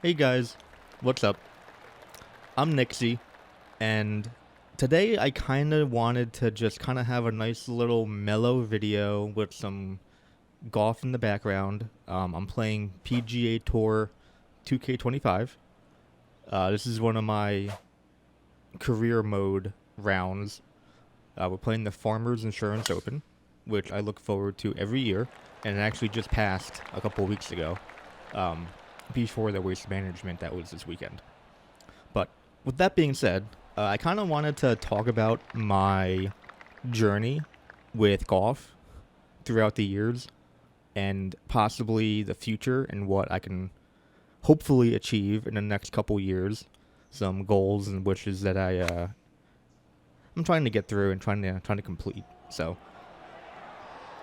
Hey guys, what's up? I'm Nixie, and today I kind of wanted to just kind of have a nice little mellow video with some golf in the background. I'm playing PGA Tour 2K25. This is one of my career mode rounds. We're playing the Farmers Insurance Open, which I look forward to every year, and it actually just passed a couple weeks ago. Um, Before the waste management that was this weekend. But with that being said, I kind of wanted to talk about my journey with golf throughout the years and possibly the future and what I can hopefully achieve in the next couple years. Some goals and wishes that I'm trying to get through and trying to complete. So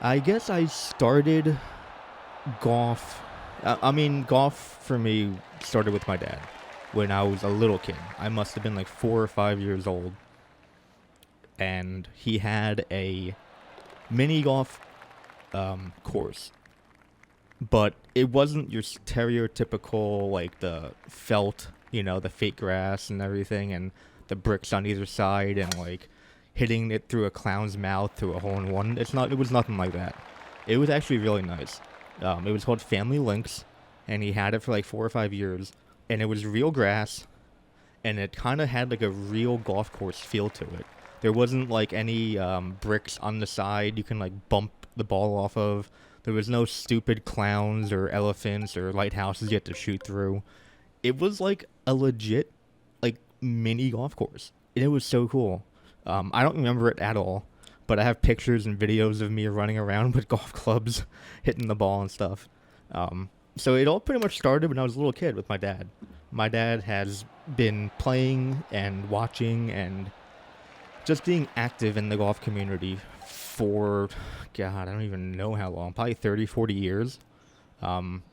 I guess I started golf. Golf for me started with my dad when I was a little kid. I must have been like 4 or 5 years old, and he had a mini golf course, but it wasn't your stereotypical like the felt, the fake grass and everything, and the bricks on either side, and like hitting it through a clown's mouth through a hole in one. It's not. It was nothing like that. It was actually really nice. It was called Family Links, and he had it for like 4 or 5 years, and it was real grass, and it kind of had like a real golf course feel to it. There wasn't like any bricks on the side you can like bump the ball off of. There was no stupid clowns or elephants or lighthouses you had to shoot through. It was like a legit like mini golf course, and it was so cool. I don't remember it at all, but I have pictures and videos of me running around with golf clubs, hitting the ball and stuff. So it all pretty much started when I was a little kid with my dad. My dad has been playing and watching and just being active in the golf community for, God, I don't even know how long, probably 30, 40 years.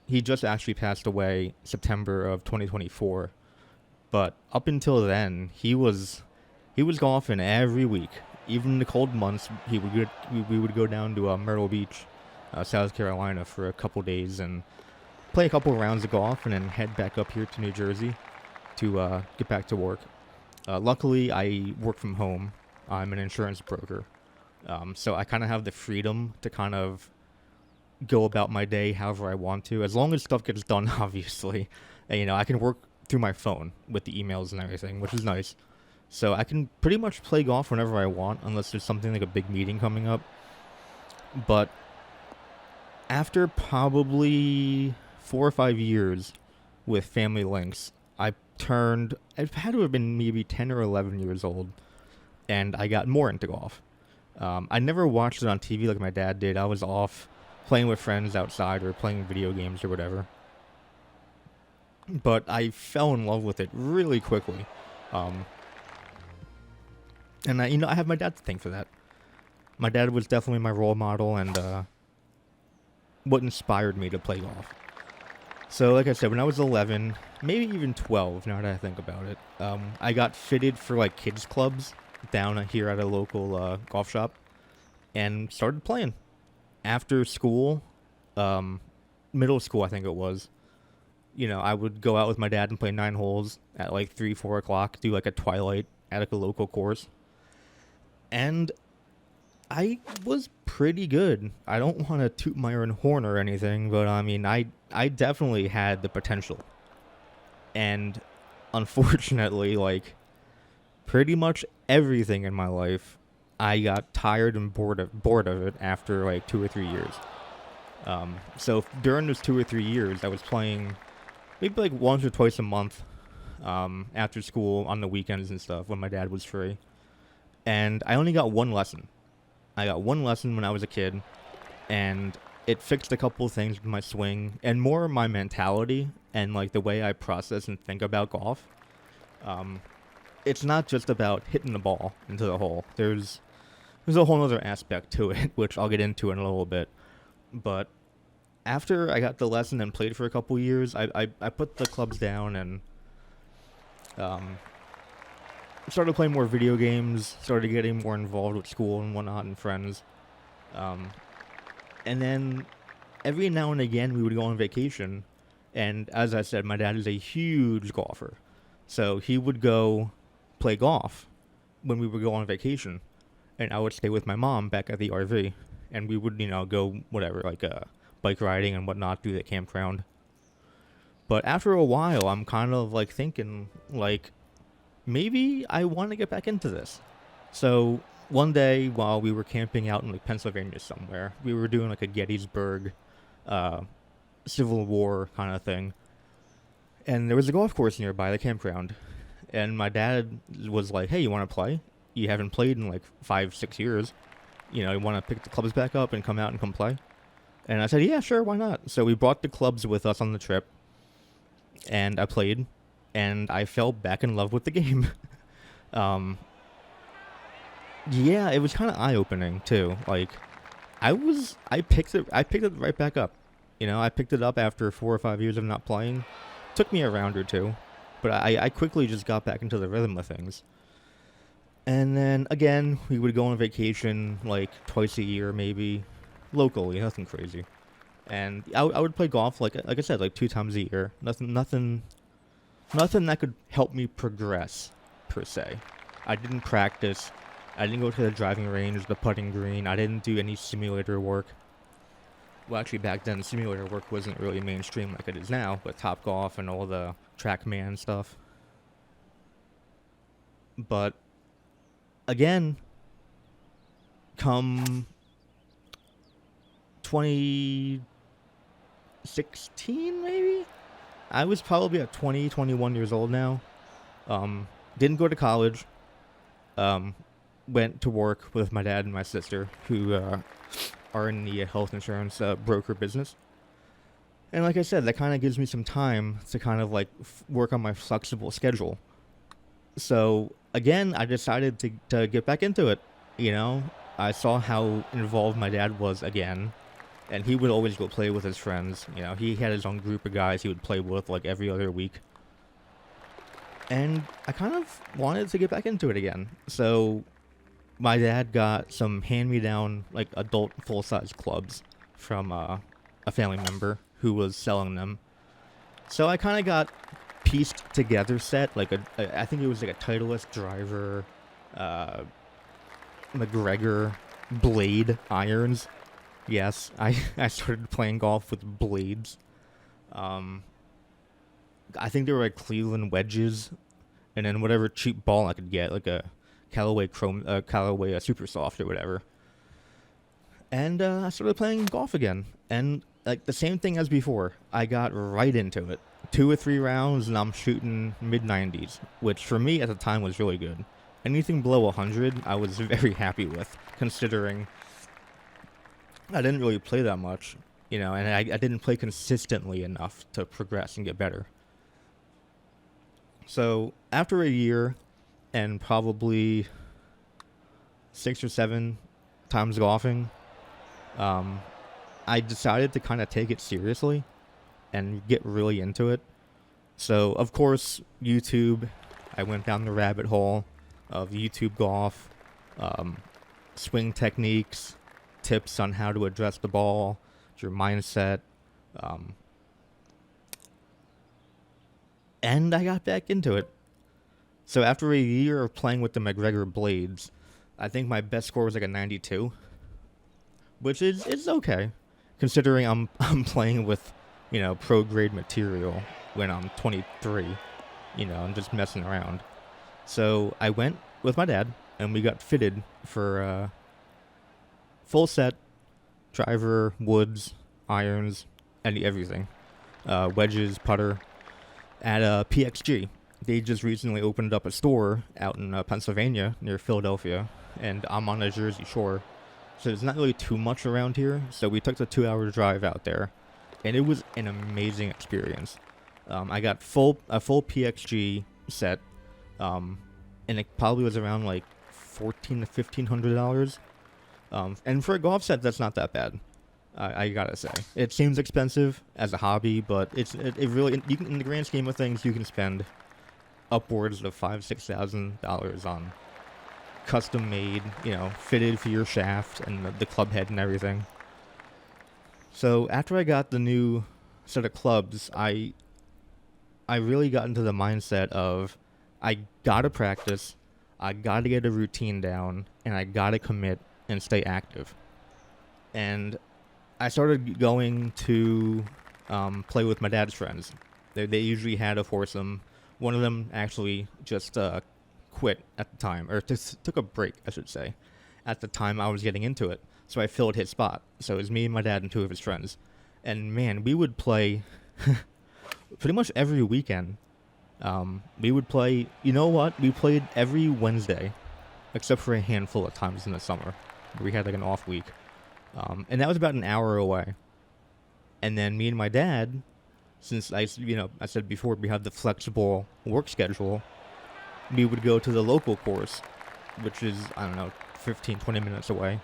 He just actually passed away September of 2024. But up until then, he was golfing every week. Even in the cold months, we would go down to Myrtle Beach, South Carolina, for a couple days and play a couple rounds of golf, and then head back up here to New Jersey to get back to work. Luckily, I work from home. I'm an insurance broker, so I kind of have the freedom to kind of go about my day however I want to, as long as stuff gets done. Obviously, and, I can work through my phone with the emails and everything, which is nice. So I can pretty much play golf whenever I want, unless there's something like a big meeting coming up. But after probably 4 or 5 years with Family Links, I've had to have been maybe 10 or 11 years old, and I got more into golf. I never watched it on TV like my dad did. I was off playing with friends outside or playing video games or whatever. But I fell in love with it really quickly. And I have my dad to thank for that. My dad was definitely my role model and what inspired me to play golf. So, like I said, when I was 11, maybe even 12, now that I think about it, I got fitted for like kids clubs down here at a local golf shop, and started playing. After school, middle school, I think it was. I would go out with my dad and play 9 holes at like 3, 4 o'clock, do like a twilight at like a local course. And I was pretty good. I don't want to toot my own horn or anything, but I definitely had the potential. And unfortunately, like, pretty much everything in my life, I got tired and bored of it after like 2 or 3 years. So during those 2 or 3 years, I was playing maybe like once or twice a month, after school on the weekends and stuff when my dad was free. And I only got one lesson. I got one lesson when I was a kid, and it fixed a couple of things with my swing and more my mentality and like the way I process and think about golf. It's not just about hitting the ball into the hole. There's a whole other aspect to it, which I'll get into in a little bit. But after I got the lesson and played for a couple years, I put the clubs down and started playing more video games, started getting more involved with school and whatnot and friends. And then every now and again we would go on vacation, And as I said, my dad is a huge golfer. So he would go play golf when we would go on vacation. And I would stay with my mom back at the RV. And we would, go whatever, like bike riding and whatnot through the campground. But after a while, I'm kind of like thinking, like, maybe I want to get back into this. So one day while we were camping out in like Pennsylvania somewhere, we were doing like a Gettysburg Civil War kind of thing. And there was a golf course nearby the campground. And my dad was like, hey, you want to play? You haven't played in like 5-6 years. You want to pick the clubs back up and come out and come play? And I said, yeah, sure, why not? So we brought the clubs with us on the trip. And I played. And I fell back in love with the game. Yeah, it was kind of eye-opening too. Like, I picked it right back up. I picked it up after 4 or 5 years of not playing. Took me a round or two, but I quickly just got back into the rhythm of things. And then again, we would go on vacation like twice a year, maybe, locally, nothing crazy. And I would play golf like I said, like 2 times a year. Nothing that could help me progress per se. I didn't practice. I didn't go to the driving range, the putting green. I didn't do any simulator work. Well, actually, back then, simulator work wasn't really mainstream like it is now, with Topgolf and all the TrackMan stuff. But, again, come 2016, maybe? I was probably at 20, 21 years old now. Didn't go to college. Went to work with my dad and my sister, who are in the health insurance broker business. And like I said, that kind of gives me some time to kind of like work on my flexible schedule. So again, I decided to get back into it. I saw how involved my dad was again, and he would always go play with his friends. He had his own group of guys he would play with like every other week. And I kind of wanted to get back into it again. So my dad got some hand-me-down, like, adult full-size clubs from a family member who was selling them. So I kind of got pieced together set, like I think it was like a Titleist driver, McGregor blade irons. Yes, I started playing golf with blades. I think they were like Cleveland wedges, and then whatever cheap ball I could get, like a Callaway Super Soft or whatever. And I started playing golf again, and like the same thing as before, I got right into it. 2 or 3 rounds, and I'm shooting mid-90s, which for me at the time was really good. Anything below 100, I was very happy with, considering I didn't really play that much, and I didn't play consistently enough to progress and get better. So after a year and probably 6 or 7 times golfing, I decided to kind of take it seriously and get really into it. So, of course, YouTube, I went down the rabbit hole of YouTube golf, swing techniques, tips on how to address the ball, your mindset, and I got back into it. So after a year of playing with the McGregor blades, I think my best score was like a 92, which is okay, considering I'm playing with, pro grade material when I'm 23, I'm just messing around. So I went with my dad, and we got fitted for full set, driver, woods, irons, and everything, wedges, putter, at PXG. They just recently opened up a store out in Pennsylvania near Philadelphia, and I'm on the Jersey Shore, so there's not really too much around here. So we took the 2-hour drive out there, and it was an amazing experience. I got a full PXG set, and it probably was around like $1,400 to $1,500. And for a golf set, that's not that bad. I gotta say, it seems expensive as a hobby, but it really, you can, in the grand scheme of things, you can spend upwards of $5,000-$6,000 on custom made, fitted for your shaft and the club head and everything. So after I got the new So the clubs, I really got into the mindset of I gotta practice, I gotta get a routine down, and I gotta commit and stay active. And I started going to play with my dad's friends. They usually had a foursome. One of them actually just quit at the time, or just took a break, I should say, at the time I was getting into it. So I filled his spot. So it was me, my dad, and two of his friends. And man, we would play pretty much every weekend. We would play, you know what? We played every Wednesday, except for a handful of times in the summer. We had like an off week. And that was about an hour away. And then me and my dad, since I said before, we have the flexible work schedule, we would go to the local course, which is, I don't know, 15, 20 minutes away.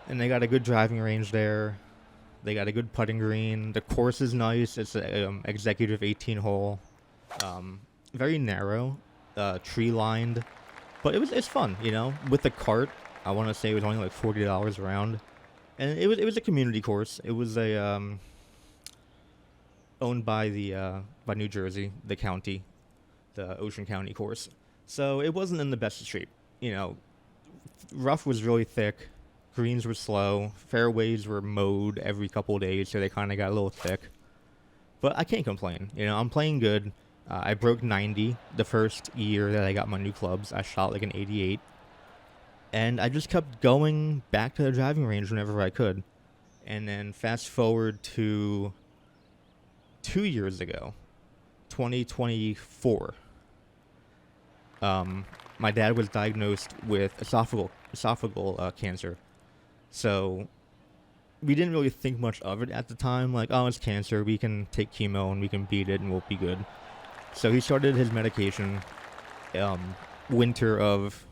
And they got a good driving range there. They got a good putting green. The course is nice. It's an executive 18-hole. Very narrow, tree-lined. But it's fun, you know. With the cart, I want to say it was only like $40 around. And it was a community course. It was owned by by New Jersey, the county, the Ocean County course. So it wasn't in the best of shape. You know, rough was really thick. Greens were slow. Fairways were mowed every couple of days, so they kind of got a little thick. But I can't complain. You know, I'm playing good. I broke 90 the first year that I got my new clubs. I shot like an 88. And I just kept going back to the driving range whenever I could. And then fast forward to 2 years ago, 2024. My dad was diagnosed with esophageal cancer. So we didn't really think much of it at the time. Like, oh, it's cancer. We can take chemo and we can beat it and we'll be good. So he started his medication winter of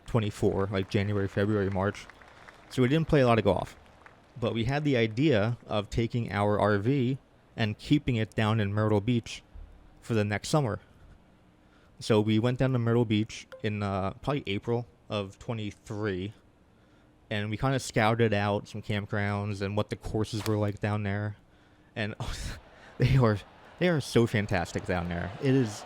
24, like January, February, March. So we didn't play a lot of golf. But we had the idea of taking our RV and keeping it down in Myrtle Beach for the next summer. So we went down to Myrtle Beach in probably April of 23. And we kind of scouted out some campgrounds and what the courses were like down there. And they are so fantastic down there. It is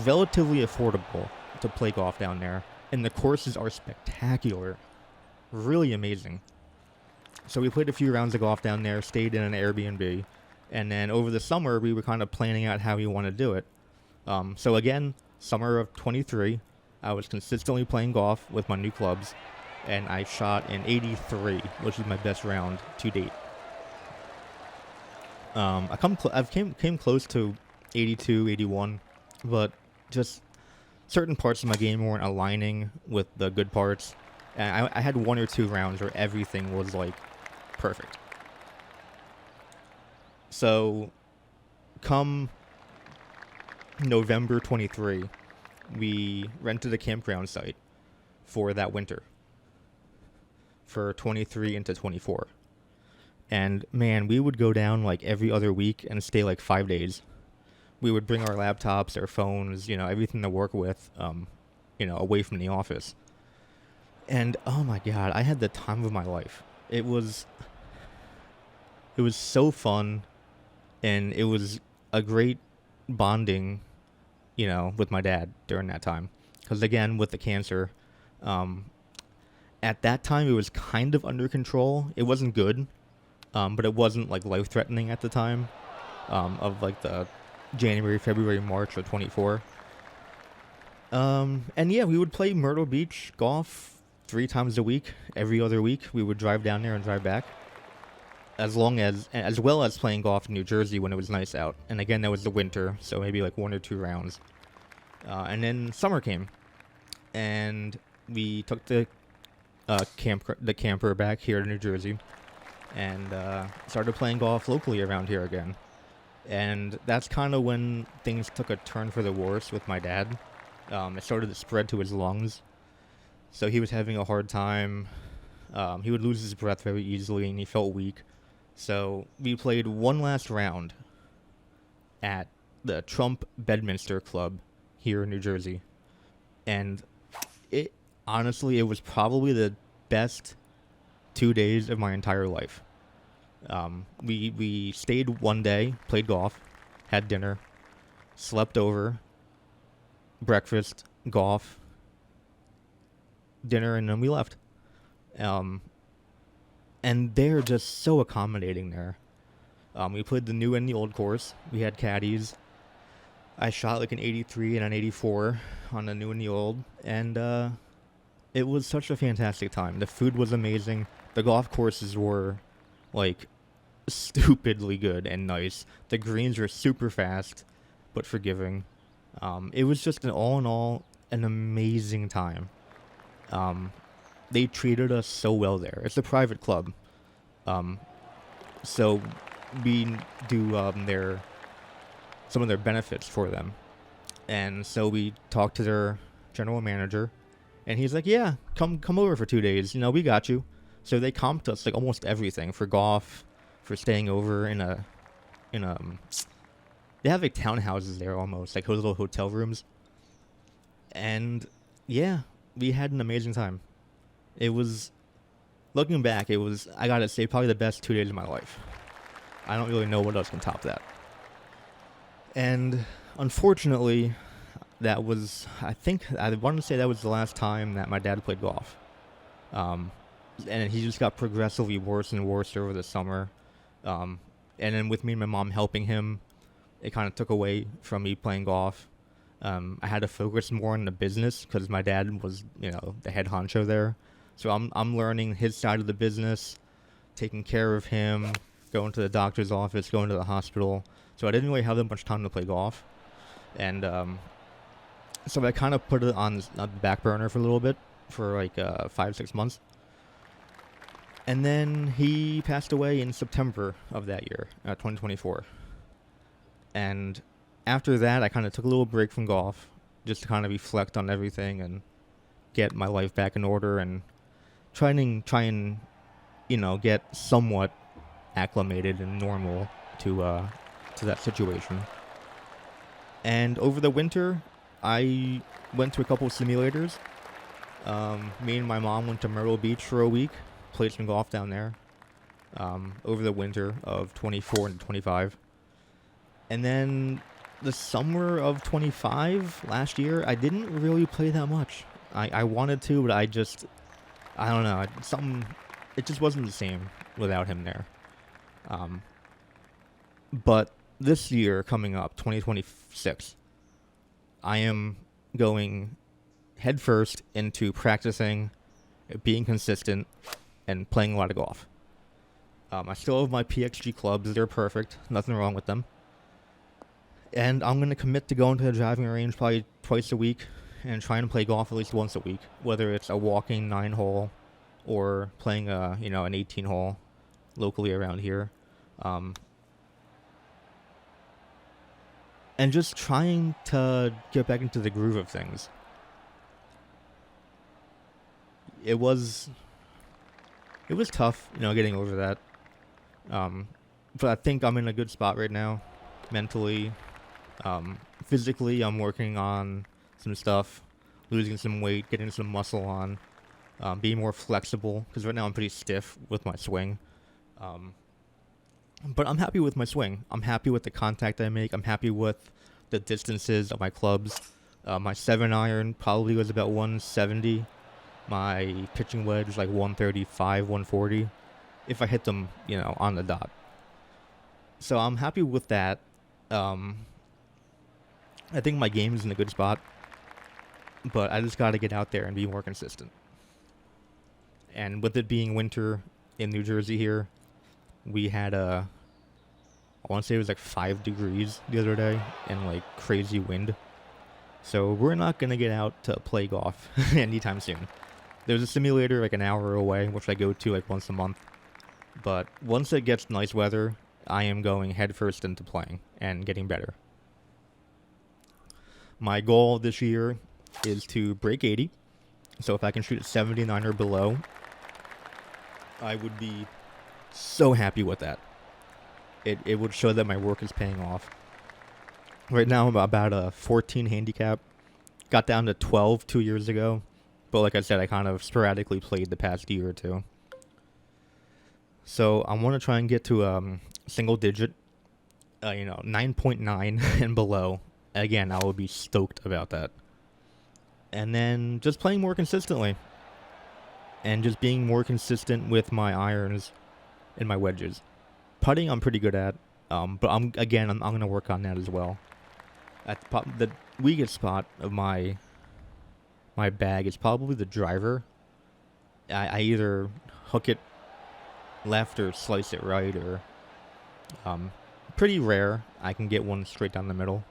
relatively affordable to play golf down there. And the courses are spectacular. Really amazing. So we played a few rounds of golf down there, stayed in an Airbnb. And then over the summer, we were kind of planning out how we want to do it. So again, summer of 23, I was consistently playing golf with my new clubs. And I shot an 83, which is my best round to date. I've came close to 82, 81, but just certain parts of my game weren't aligning with the good parts. And I had one or two rounds where everything was like perfect. So come November 23, we rented a campground site for that winter. For 23 into 24. And man, we would go down like every other week and stay like 5 days. We would bring our laptops, our phones, you know, everything to work with, away from the office. And oh my God, I had the time of my life. It was so fun, and it was a great bonding, you know, with my dad during that time. Because again, with the cancer, at that time, it was kind of under control. It wasn't good, but it wasn't like life-threatening at the time of like the January, February, March of 24. And yeah, we would play Myrtle Beach golf 3 times a week. Every other week, we would drive down there and drive back. As well as playing golf in New Jersey when it was nice out. And again, that was the winter, so maybe like 1 or 2 rounds. And then summer came, and we took the camper back here to New Jersey, and started playing golf locally around here again. And that's kind of when things took a turn for the worse with my dad. It started to spread to his lungs, so he was having a hard time. He would lose his breath very easily, and he felt weak. So we played one last round at the Trump Bedminster Club here in New Jersey, and honestly, it was probably the best 2 days of my entire life. We stayed one day, played golf, had dinner, slept over, breakfast, golf, dinner, and then we left. Um, and they're just so accommodating there. We played the new and the old course. We had caddies. I shot like an 83 and an 84 on the new and the old, and it was such a fantastic time. The food was amazing. The golf courses were like stupidly good and nice. The greens were super fast, but forgiving. It was just an all in all an amazing time. They treated us so well there. It's a private club, so we do some of their benefits for them, and so we talked to their general manager, and he's like, "Yeah, come over for 2 days. You know, we got you." So they comped us like almost everything for golf, for staying over in a. They have like townhouses there almost, like little hotel rooms, and yeah, we had an amazing time. It was, looking back, it was, I gotta say, probably the best 2 days of my life. I don't really know what else can top that. And unfortunately, that was, I want to say that was the last time that my dad played golf. And he just got progressively worse and worse over the summer. And then with me and my mom helping him, it kind of took away from me playing golf. I had to focus more on the business because my dad was, the head honcho there. So I'm learning his side of the business, taking care of him, going to the doctor's office, going to the hospital. So I didn't really have that much time to play golf. And so I kind of put it on the back burner for a little bit, for like 5-6 months. And then he passed away in September of that year, 2024. And after that, I kind of took a little break from golf, just to kind of reflect on everything and get my life back in order and try and get somewhat acclimated and normal to that situation. And over the winter, I went to a couple of simulators. Me and my mom went to Myrtle Beach for a week, played some golf down there over the winter of 24 and 25. And then the summer of 25 last year, I didn't really play that much. I wanted to, but I don't know. It just wasn't the same without him there. But this year coming up, 2026, I am going headfirst into practicing, being consistent, and playing a lot of golf. I still have my PXG clubs. They're perfect. Nothing wrong with them. And I'm going to commit to going to the driving range probably twice a week and trying to play golf at least once a week, whether it's a walking 9-hole or playing an 18-hole locally around here. And just trying to get back into the groove of things. It was tough, getting over that. But I think I'm in a good spot right now, mentally. Physically, I'm working on some stuff, losing some weight, getting some muscle on, being more flexible, because right now I'm pretty stiff with my swing. But I'm happy with my swing. I'm happy with the contact I make. I'm happy with the distances of my clubs. My 7-iron probably was about 170. My pitching wedge is like 135, 140, if I hit them, on the dot. So I'm happy with that. I think my game is in a good spot, but I just got to get out there and be more consistent. And with it being winter in New Jersey here, we had I want to say it was like 5 degrees the other day and like crazy wind. So we're not going to get out to play golf anytime soon. There's a simulator like an hour away, which I go to like once a month. But once it gets nice weather, I am going headfirst into playing and getting better. My goal this year is to break 80. So if I can shoot a 79 or below, I would be so happy with that. It would show that my work is paying off. Right now I'm about a 14 handicap. Got down to 12 2 years ago. But like I said, I kind of sporadically played the past year or two. So I want to try and get to single digit, 9.9 and below. Again, I would be stoked about that. And then just playing more consistently. And just being more consistent with my irons and my wedges. Putting I'm pretty good at, but I'm going to work on that as well. At the weakest spot of my bag is probably the driver. I either hook it left or slice it right, or pretty rare I can get one straight down the middle.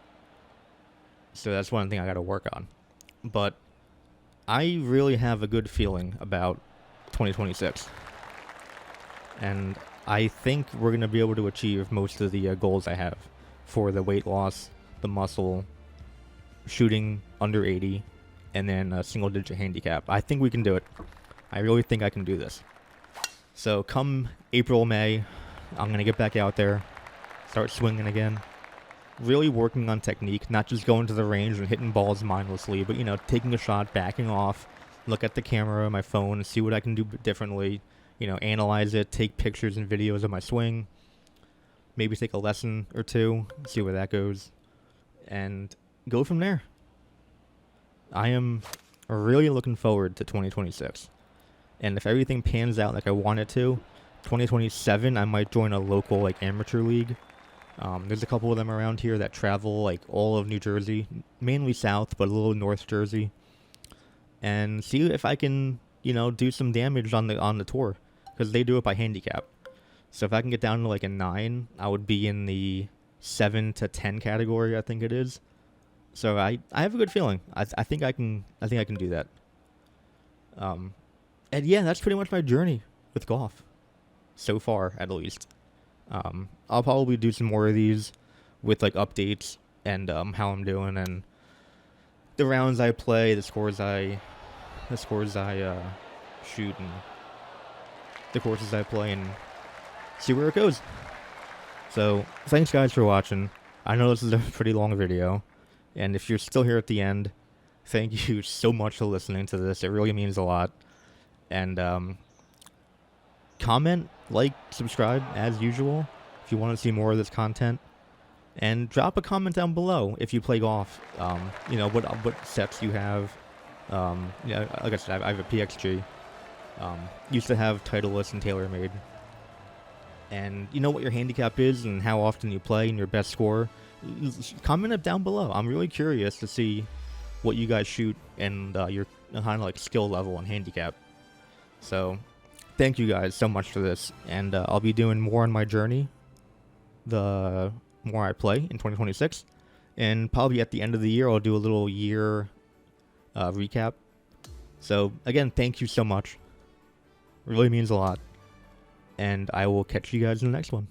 So that's one thing I got to work on. But I really have a good feeling about 2026. And I think we're going to be able to achieve most of the goals I have for the weight loss, the muscle, shooting under 80, and then a single digit handicap. I think we can do it. I really think I can do this. So come April, May, I'm going to get back out there, start swinging again. Really working on technique, not just going to the range and hitting balls mindlessly, but, taking a shot, backing off, look at the camera on my phone, see what I can do differently, analyze it, take pictures and videos of my swing, maybe take a lesson or two, see where that goes, and go from there. I am really looking forward to 2026. And if everything pans out like I want it to, 2027 I might join a local amateur league. There's a couple of them around here that travel all of New Jersey, mainly south, but a little North Jersey, and see if I can, do some damage on the tour, because they do it by handicap. So if I can get down to a 9, I would be in the 7 to 10 category, I think it is. So I have a good feeling. I think I can do that. And yeah, that's pretty much my journey with golf, so far at least. I'll probably do some more of these with updates and how I'm doing and the rounds I play, the scores I shoot, and the courses I play, and see where it goes. So thanks guys for watching. I know this is a pretty long video, and if you're still here at the end, thank you so much for listening to this. It really means a lot. And comment, subscribe as usual if you want to see more of this content, and drop a comment down below if you play golf. What sets you have. Like I said, I have a PXG. Used to have Titleist and TaylorMade. And what your handicap is and how often you play and your best score. Comment it down below. I'm really curious to see what you guys shoot and your kind of skill level and handicap. So thank you guys so much for this, and I'll be doing more on my journey the more I play in 2026, and probably at the end of the year I'll do a little year recap. So again, thank you so much. It really means a lot, and I will catch you guys in the next one.